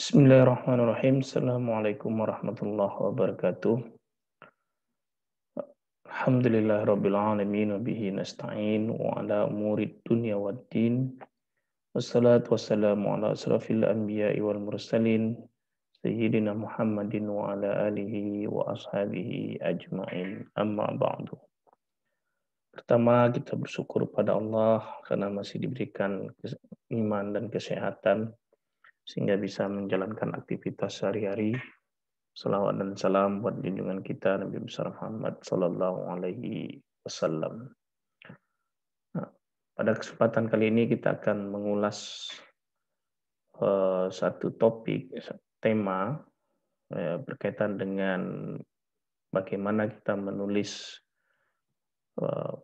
Bismillahirrahmanirrahim. Assalamualaikum warahmatullahi wabarakatuh. Alhamdulillahirabbil alamin wa bihi nasta'in wa ala umurid dunya waddin. Wassalatu wassalamu ala asrafil anbiya'i wal mursalin sayyidina Muhammadin wa ala alihi wa ashabihi ajmain. Amma ba'du. Pertama, kita bersyukur pada Allah karena masih diberikan iman dan kesehatan sehingga bisa menjalankan aktivitas sehari-hari. Salawat dan salam buat junjungan kita Nabi besar Muhammad Sallallahu Alaihi Wasallam. Nah, pada kesempatan kali ini kita akan mengulas satu topik, tema berkaitan dengan bagaimana kita menulis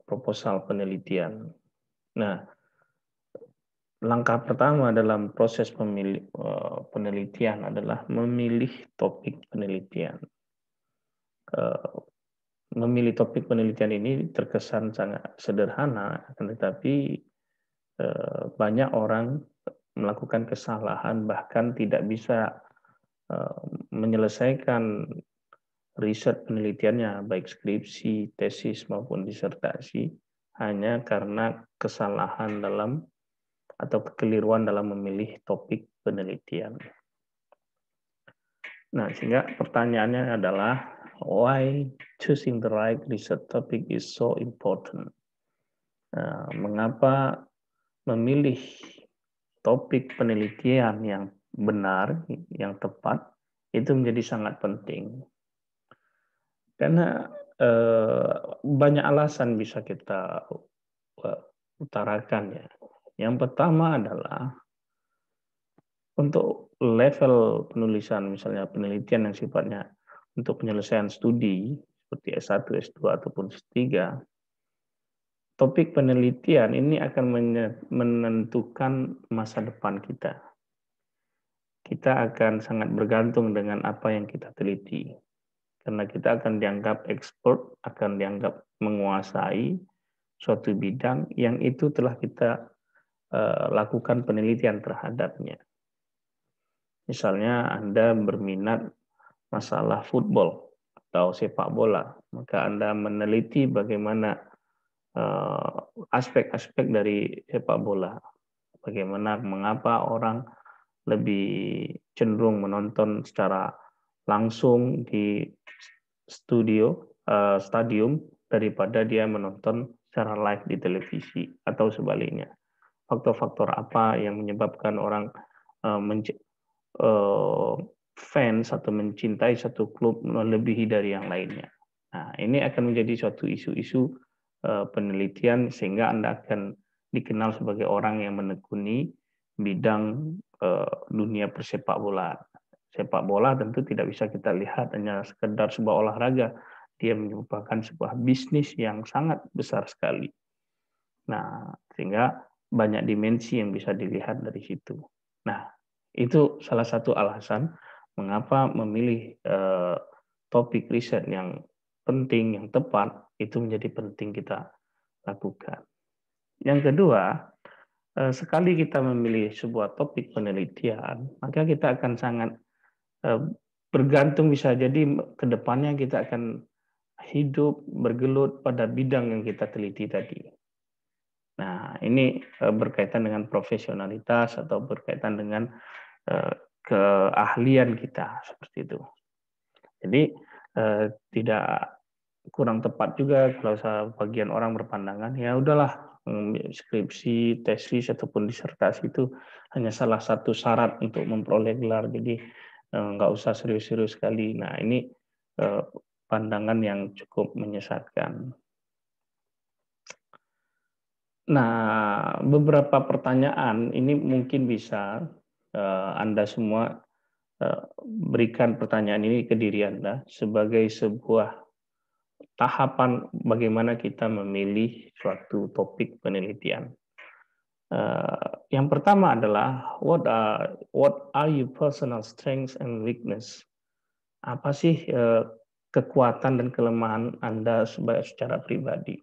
proposal penelitian. Nah, langkah pertama dalam proses penelitian adalah memilih topik penelitian. Memilih topik penelitian ini terkesan sangat sederhana, tetapi banyak orang melakukan kesalahan bahkan tidak bisa menyelesaikan riset penelitiannya, baik skripsi, tesis maupun disertasi, hanya karena kesalahan dalam atau kekeliruan dalam memilih topik penelitian. Nah, sehingga pertanyaannya adalah why choosing the right research topic is so important. Nah, mengapa memilih topik penelitian yang benar, yang tepat, itu menjadi sangat penting. Karena banyak alasan bisa kita utarakan ya. Yang pertama adalah untuk level penulisan, misalnya penelitian yang sifatnya untuk penyelesaian studi, seperti S1, S2, ataupun S3, topik penelitian ini akan menentukan masa depan kita. Kita akan sangat bergantung dengan apa yang kita teliti. Karena kita akan dianggap expert, akan dianggap menguasai suatu bidang yang itu telah kita lakukan penelitian terhadapnya. Misalnya Anda berminat masalah football atau sepak bola, maka Anda meneliti bagaimana aspek-aspek dari sepak bola. Bagaimana, mengapa orang lebih cenderung menonton secara langsung di stadium daripada dia menonton secara live di televisi atau sebaliknya. Faktor-faktor apa yang menyebabkan orang fans atau mencintai satu klub melebihi dari yang lainnya. Nah, ini akan menjadi suatu isu-isu penelitian sehingga Anda akan dikenal sebagai orang yang menekuni bidang dunia persepak bolaan. Sepak bola tentu tidak bisa kita lihat hanya sekedar sebuah olahraga. Dia merupakan sebuah bisnis yang sangat besar sekali. Nah, sehingga banyak dimensi yang bisa dilihat dari situ. Nah, itu salah satu alasan mengapa memilih topik riset yang penting, yang tepat, itu menjadi penting kita lakukan. Yang kedua, sekali kita memilih sebuah topik penelitian, maka kita akan sangat bergantung, bisa jadi ke depannya kita akan hidup bergelut pada bidang yang kita teliti tadi. Nah, ini berkaitan dengan profesionalitas atau berkaitan dengan keahlian kita, seperti itu. Jadi tidak kurang tepat juga kalau bagian orang berpandangan, ya udahlah, skripsi, tesis, ataupun disertasi itu hanya salah satu syarat untuk memperoleh gelar, jadi nggak usah serius-serius sekali. Nah, ini pandangan yang cukup menyesatkan. Nah, beberapa pertanyaan ini mungkin bisa Anda semua berikan pertanyaan ini ke diri Anda sebagai sebuah tahapan bagaimana kita memilih suatu topik penelitian. Yang pertama adalah what are your personal strengths and weakness? Apa sih kekuatan dan kelemahan Anda secara pribadi?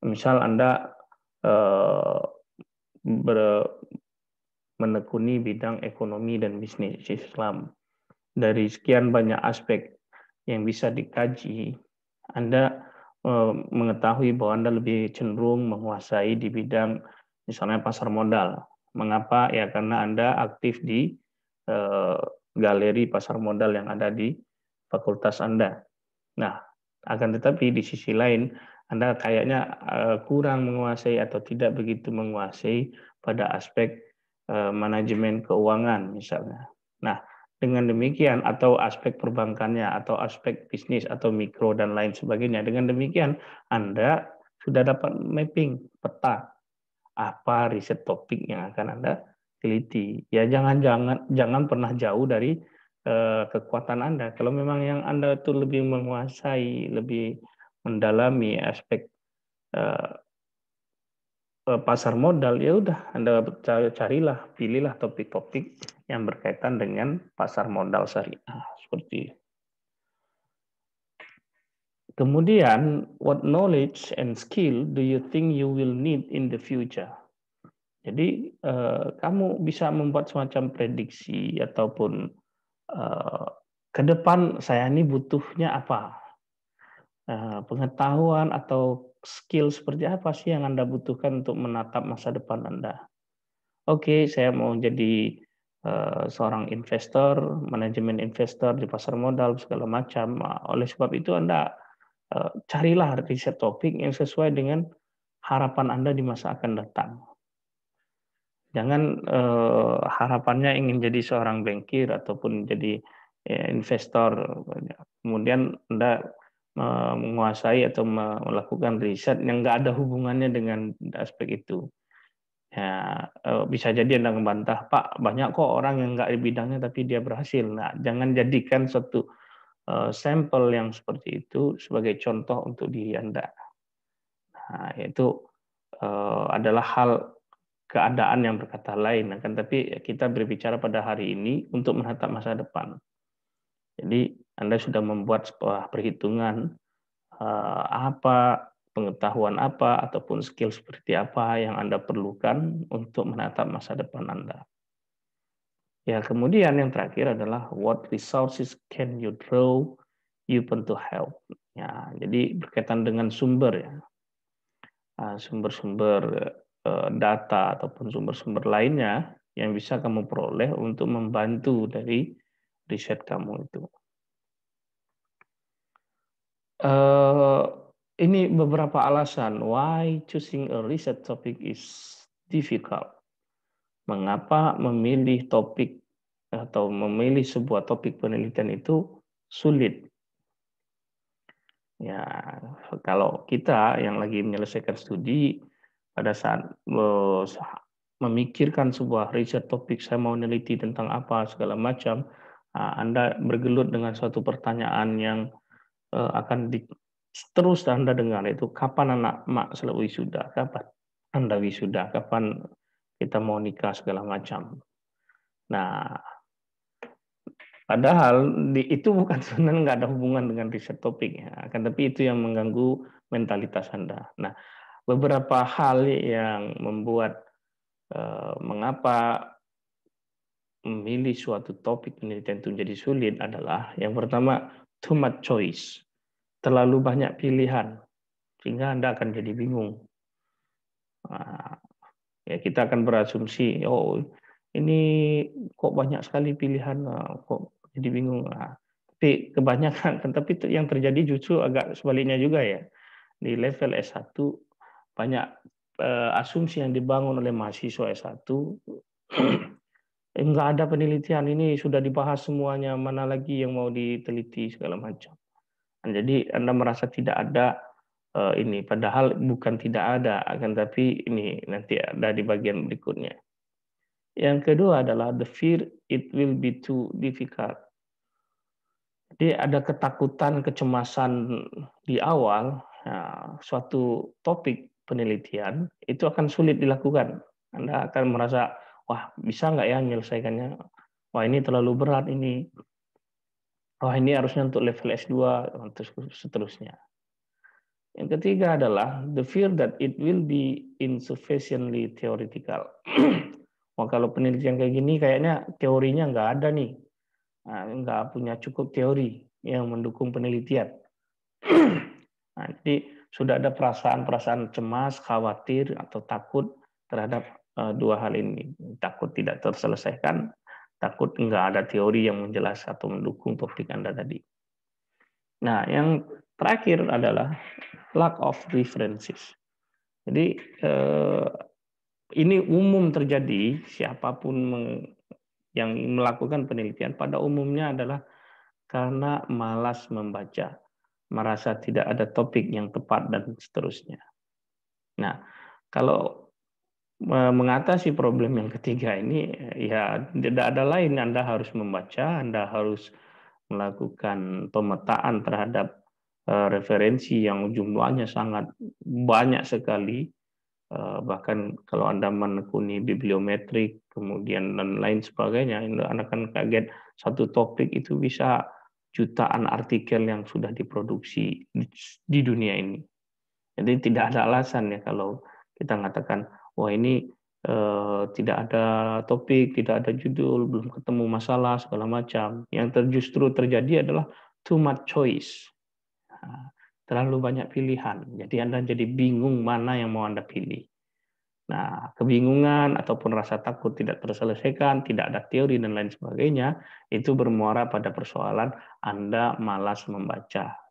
Misal Anda menekuni bidang ekonomi dan bisnis Islam. Dari sekian banyak aspek yang bisa dikaji, Anda mengetahui bahwa Anda lebih cenderung menguasai di bidang misalnya pasar modal. Mengapa? Ya karena Anda aktif di galeri pasar modal yang ada di fakultas Anda. Nah, akan tetapi di sisi lain Anda kayaknya kurang menguasai atau tidak begitu menguasai pada aspek manajemen keuangan misalnya. Nah, dengan demikian atau aspek perbankannya atau aspek bisnis atau mikro dan lain sebagainya. Dengan demikian Anda sudah dapat mapping peta apa riset topik yang akan Anda teliti. Ya jangan pernah jauh dari kekuatan Anda. Kalau memang yang Anda itu lebih menguasai, lebih mendalami aspek pasar modal, ya udah Anda carilah, pilihlah topik-topik yang berkaitan dengan pasar modal syariah seperti itu. Kemudian, what knowledge and skill do you think you will need in the future? Jadi kamu bisa membuat semacam prediksi ataupun ke depan saya ini butuhnya apa? Pengetahuan atau skill seperti apa sih yang Anda butuhkan untuk menatap masa depan Anda? Oke, saya mau jadi seorang investor, manajemen investor di pasar modal segala macam. Oleh sebab itu Anda carilah riset topik yang sesuai dengan harapan Anda di masa akan datang. Jangan harapannya ingin jadi seorang bankir ataupun jadi investor, kemudian Anda menguasai atau melakukan riset yang nggak ada hubungannya dengan aspek itu. Ya, bisa jadi Anda membantah, Pak, banyak kok orang yang nggak di bidangnya tapi dia berhasil. Nah, jangan jadikan suatu sampel yang seperti itu sebagai contoh untuk diri Anda. Nah, itu adalah hal keadaan yang berkata lain, akan tapi kita berbicara pada hari ini untuk menatap masa depan. Jadi Anda sudah membuat sebuah perhitungan apa, pengetahuan apa, ataupun skill seperti apa yang Anda perlukan untuk menatap masa depan Anda. Ya, kemudian yang terakhir adalah what resources can you draw upon to help. Ya, jadi berkaitan dengan sumber ya. Sumber-sumber data ataupun sumber-sumber lainnya yang bisa kamu peroleh untuk membantu dari riset kamu itu. Ini beberapa alasan why choosing a research topic is difficult. Mengapa memilih topik atau memilih sebuah topik penelitian itu sulit. Ya, kalau kita yang lagi menyelesaikan studi pada saat memikirkan sebuah riset topik, saya mau meneliti tentang apa segala macam, Anda bergelut dengan suatu pertanyaan yang akan terus Anda dengar, itu kapan anak mak selalu wisuda, kapan Anda wisuda, kapan kita mau nikah segala macam. Nah, padahal itu bukan sebenarnya nggak ada hubungan dengan riset topik ya, akan tapi itu yang mengganggu mentalitas Anda. Nah, beberapa hal yang membuat mengapa memilih suatu topik penelitian itu menjadi sulit adalah yang pertama too much choice, terlalu banyak pilihan sehingga Anda akan jadi bingung. Nah, ya kita akan berasumsi, oh ini kok banyak sekali pilihan, kok jadi bingung. Nah, tapi kebanyakan, tapi yang terjadi justru agak sebaliknya juga ya. Di level S1 banyak asumsi yang dibangun oleh mahasiswa S1, enggak ada penelitian, ini sudah dibahas semuanya, mana lagi yang mau diteliti segala macam. Jadi Anda merasa tidak ada ini, padahal bukan tidak ada, akan tapi ini nanti ada di bagian berikutnya. Yang kedua adalah the fear it will be too difficult. Jadi ada ketakutan, kecemasan di awal, suatu topik penelitian itu akan sulit dilakukan. Anda akan merasa, wah bisa nggak ya menyelesaikannya? Wah ini terlalu berat ini. Wah ini harusnya untuk level S2, seterusnya. Yang ketiga adalah the fear that it will be insufficiently theoretical. Wah, kalau penelitian kayak gini kayaknya teorinya nggak ada nih. Nah, nggak punya cukup teori yang mendukung penelitian. Nah, jadi sudah ada perasaan-perasaan cemas, khawatir, atau takut terhadap dua hal ini. Takut tidak terselesaikan, takut nggak ada teori yang menjelaskan atau mendukung topik Anda tadi. Nah, yang terakhir adalah lack of references. Jadi ini umum terjadi, siapapun yang melakukan penelitian pada umumnya adalah karena malas membaca, merasa tidak ada topik yang tepat, dan seterusnya. Nah, kalau mengatasi problem yang ketiga ini, ya tidak ada lain, Anda harus membaca, Anda harus melakukan pemetaan terhadap referensi yang jumlahnya sangat banyak sekali. Bahkan kalau Anda menekuni bibliometrik, kemudian dan lain sebagainya, Anda akan kaget satu topik itu bisa jutaan artikel yang sudah diproduksi di dunia ini. Jadi tidak ada alasan ya kalau kita mengatakan, wah ini tidak ada topik, tidak ada judul, belum ketemu masalah, segala macam. Yang justru terjadi adalah too much choice. Nah, terlalu banyak pilihan. Jadi Anda jadi bingung mana yang mau Anda pilih. Nah, kebingungan ataupun rasa takut tidak terselesaikan, tidak ada teori dan lain sebagainya, itu bermuara pada persoalan Anda malas membaca.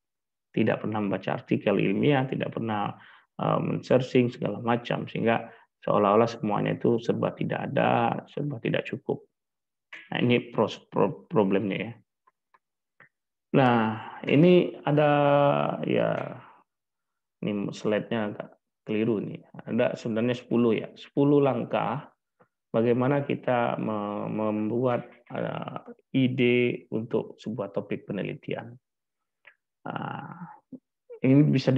Tidak pernah membaca artikel ilmiah, tidak pernah men-searching segala macam, sehingga seolah-olah semuanya itu serba tidak ada, serba tidak cukup. Nah, ini problemnya ya. Nah, ini ada ya, ini slide-nya agak keliru nih. Ada sebenarnya 10 ya. 10 langkah bagaimana kita membuat ide untuk sebuah topik penelitian. Nah, ini bisa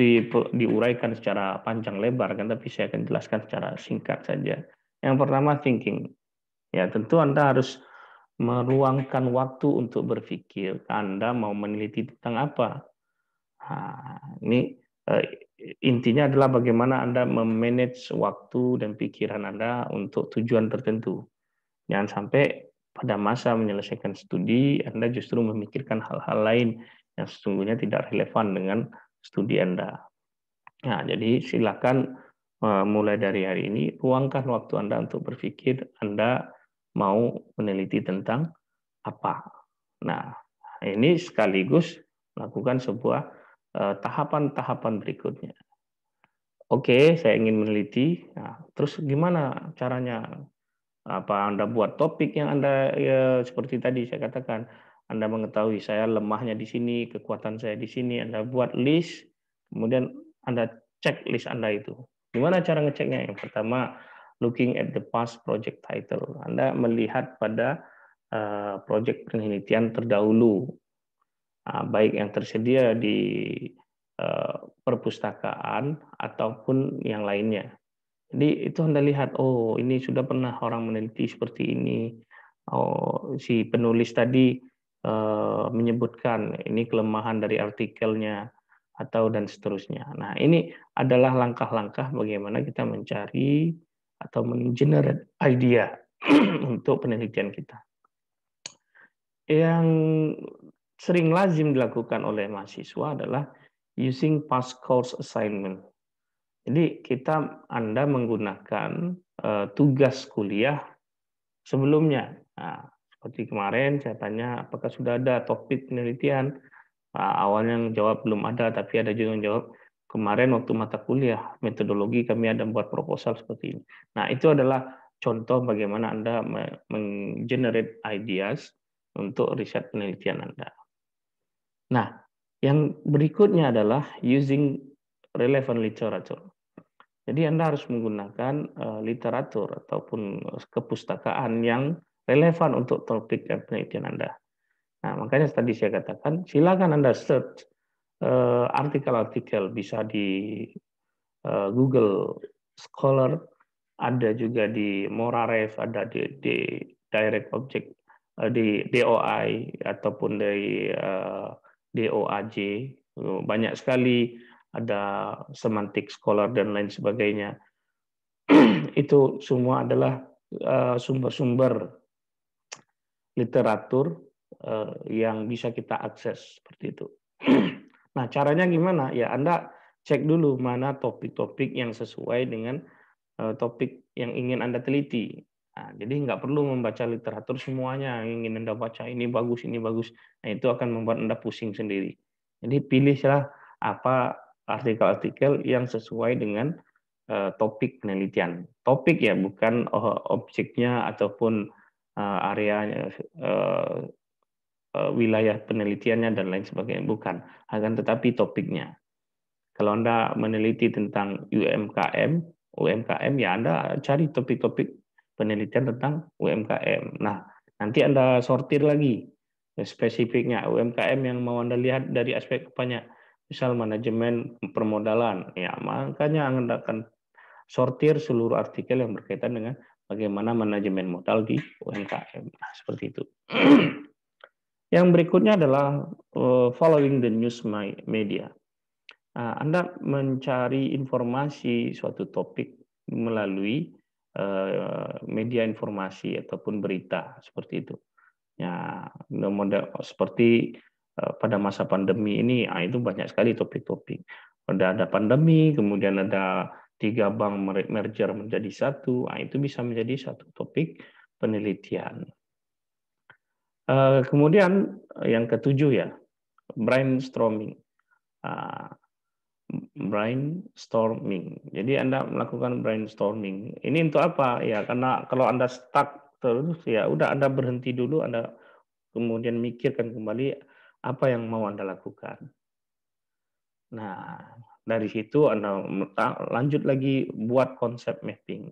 diuraikan secara panjang lebar kan, tapi saya akan jelaskan secara singkat saja. Yang pertama, thinking. Ya, tentu Anda harus meluangkan waktu untuk berpikir Anda mau meneliti tentang apa. Nah, ini intinya adalah bagaimana Anda memanage waktu dan pikiran Anda untuk tujuan tertentu. Jangan sampai pada masa menyelesaikan studi Anda justru memikirkan hal-hal lain yang sesungguhnya tidak relevan dengan studi Anda. Nah, jadi silakan mulai dari hari ini luangkan waktu Anda untuk berpikir Anda mau meneliti tentang apa. Nah, ini sekaligus melakukan sebuah tahapan-tahapan berikutnya. Oke, saya ingin meneliti. Nah, terus gimana caranya? Apa Anda buat topik yang Anda ya, seperti tadi saya katakan, Anda mengetahui saya lemahnya di sini, kekuatan saya di sini, Anda buat list, kemudian Anda cek list Anda itu. Gimana cara ngeceknya? Yang pertama, looking at the past project title. Anda melihat pada project penelitian terdahulu, baik yang tersedia di perpustakaan ataupun yang lainnya. Jadi itu Anda lihat, oh ini sudah pernah orang meneliti seperti ini. Oh, si penulis tadi menyebutkan ini kelemahan dari artikelnya atau dan seterusnya. Nah, ini adalah langkah-langkah bagaimana kita mencari atau mengenerate idea untuk penelitian kita. Yang sering lazim dilakukan oleh mahasiswa adalah using past course assignment. Jadi Anda menggunakan tugas kuliah sebelumnya. Nah, seperti kemarin saya tanya apakah sudah ada topik penelitian. Awalnya yang jawab belum ada, tapi ada juga yang jawab kemarin waktu mata kuliah metodologi kami ada membuat proposal seperti ini. Nah, itu adalah contoh bagaimana Anda menggenerate ideas untuk riset penelitian Anda. Nah, yang berikutnya adalah using relevant literature. Jadi Anda harus menggunakan literatur ataupun kepustakaan yang relevan untuk topik penelitian Anda. Nah, makanya tadi saya katakan, silakan Anda search artikel-artikel, bisa di Google Scholar, ada juga di Morarev, ada di Direct Object, di DOI, ataupun dari DOAJ. Banyak sekali, ada Semantic Scholar dan lain sebagainya. Itu semua adalah sumber-sumber literatur yang bisa kita akses seperti itu. Nah, caranya gimana? Ya, Anda cek dulu mana topik-topik yang sesuai dengan topik yang ingin Anda teliti. Nah, jadi nggak perlu membaca literatur semuanya, yang ingin Anda baca ini bagus, ini bagus. Nah, itu akan membuat Anda pusing sendiri. Jadi pilihlah apa artikel-artikel yang sesuai dengan topik penelitian. Topik ya, bukan objeknya ataupun area wilayah penelitiannya dan lain sebagainya, bukan. Akan tetapi topiknya. Kalau Anda meneliti tentang UMKM ya Anda cari topik-topik penelitian tentang UMKM. Nah, nanti Anda sortir lagi spesifiknya UMKM yang mau Anda lihat dari aspek banyak, misal manajemen permodalan. Ya, makanya Anda akan sortir seluruh artikel yang berkaitan dengan bagaimana manajemen modal di UMKM. Nah, seperti itu. Yang berikutnya adalah following the news media. Anda mencari informasi suatu topik melalui media informasi ataupun berita seperti itu. Ya, model seperti pada masa pandemi ini, itu banyak sekali topik-topik. Ada pandemi, kemudian ada 3 bank merger menjadi satu, itu bisa menjadi satu topik penelitian. Kemudian yang ketujuh ya, brainstorming. Brainstorming. Jadi Anda melakukan brainstorming. Ini untuk apa? Ya karena kalau Anda stuck terus ya udah Anda berhenti dulu, Anda kemudian mikirkan kembali apa yang mau Anda lakukan. Nah, dari situ Anda lanjut lagi buat konsep mapping.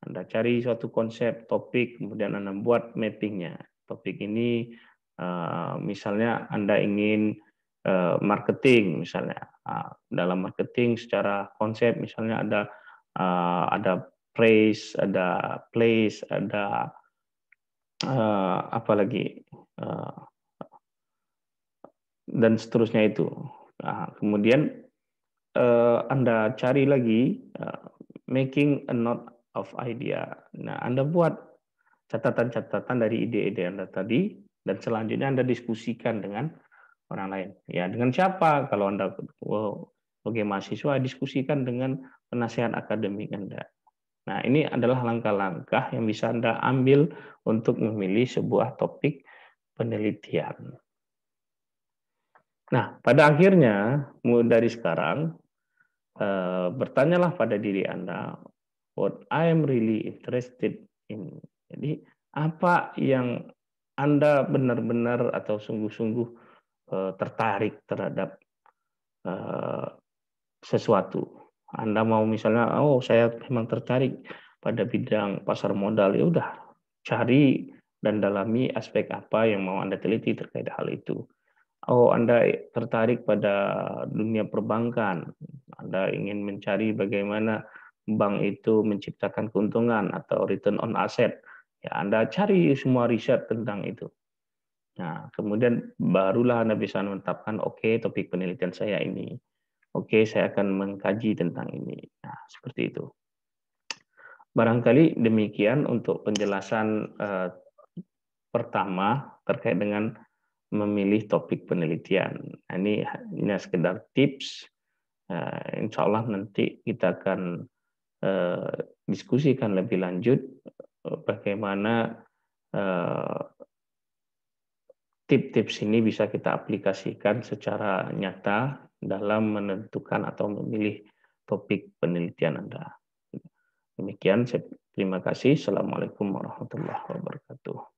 Anda cari suatu konsep topik, kemudian Anda buat mappingnya. Topik ini misalnya Anda ingin marketing misalnya. Dalam marketing secara konsep misalnya ada praise, ada place, ada apa lagi dan seterusnya itu. Kemudian Anda cari lagi making a note of idea. Nah, Anda buat catatan-catatan dari ide-ide Anda tadi dan selanjutnya Anda diskusikan dengan orang lain. Ya, dengan siapa? Kalau Anda sebagai mahasiswa, diskusikan dengan penasehat akademik Anda. Nah, ini adalah langkah-langkah yang bisa Anda ambil untuk memilih sebuah topik penelitian. Nah, pada akhirnya, mulai dari sekarang, bertanyalah pada diri Anda, what I am really interested in. Jadi, apa yang Anda benar-benar atau sungguh-sungguh tertarik terhadap sesuatu. Anda mau misalnya, oh saya memang tertarik pada bidang pasar modal, ya udah cari dan dalami aspek apa yang mau Anda teliti terkait hal itu. Oh Anda tertarik pada dunia perbankan, Anda ingin mencari bagaimana bank itu menciptakan keuntungan atau return on asset, ya Anda cari semua riset tentang itu. Nah, kemudian barulah Anda bisa menetapkan, oke, topik penelitian saya ini. Oke, saya akan mengkaji tentang ini. Nah, seperti itu. Barangkali demikian untuk penjelasan pertama terkait dengan memilih topik penelitian. Nah, ini hanya sekedar tips. Insya Allah nanti kita akan diskusikan lebih lanjut bagaimana tips-tips ini bisa kita aplikasikan secara nyata dalam menentukan atau memilih topik penelitian Anda. Demikian, terima kasih. Assalamualaikum warahmatullahi wabarakatuh.